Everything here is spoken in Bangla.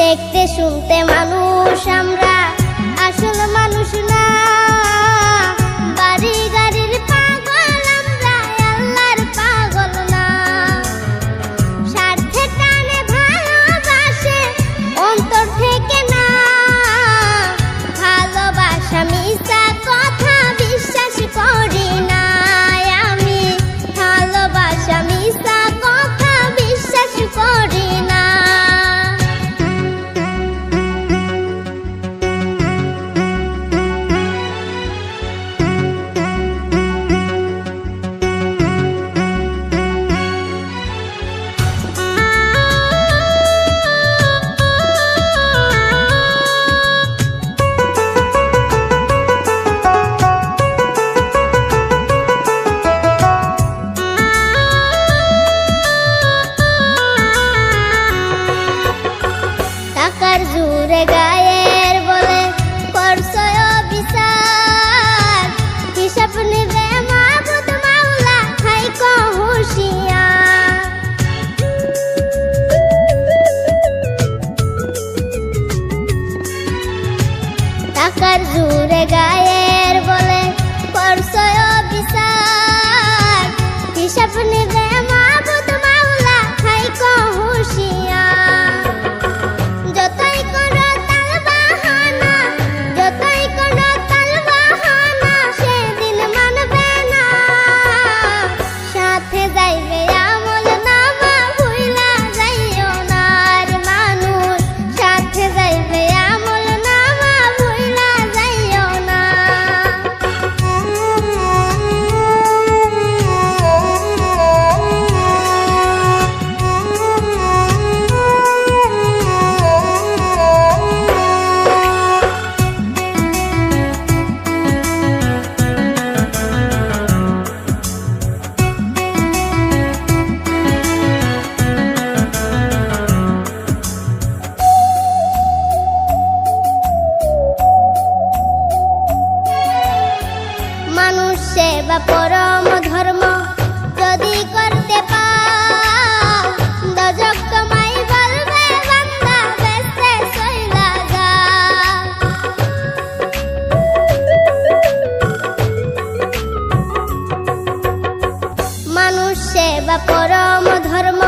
দেখতে শুনতে মানুষ আমরা, আসল মানুষ না। বাড়ি গাড়ির পাগল আমরা, আল্লাহর পাগল না। স্বার্থে টানে ভালোবাসে অন্তর থেকে না। ভালোবাসা মিছা কথা বিশ্বাস করি না আমি। ভালোবাসা মিছা কথা বিশ্বাস করি না। টাকার জোরে গায়ের বলে করছয় বিচার। হিসাব নিবে মাবুদ মাওলা, থাইকো হুঁশিয়ার। টাকার জোরে গায়ের বলে করছয় বিচার। হিসাব নিবে মাবুদ মাওলা, থাইকো হুঁশিয়ার। যতই করো তালবাহানা, যতই করো তালবাহানা, সেদিন মানবে না। সাথে যাইবে আমল নামা, ভুইলা যাইও না আর মানুষ। সাথে যাইবে আমল নামা, ভুইলা যাইও না। মানুষ সেবা পরম ধর্ম যদি করতে পাও, দোজখ তোমায় বলবে বান্দা বেঁচে চইলা যাও। মানুষ সেবা পরম ধর্ম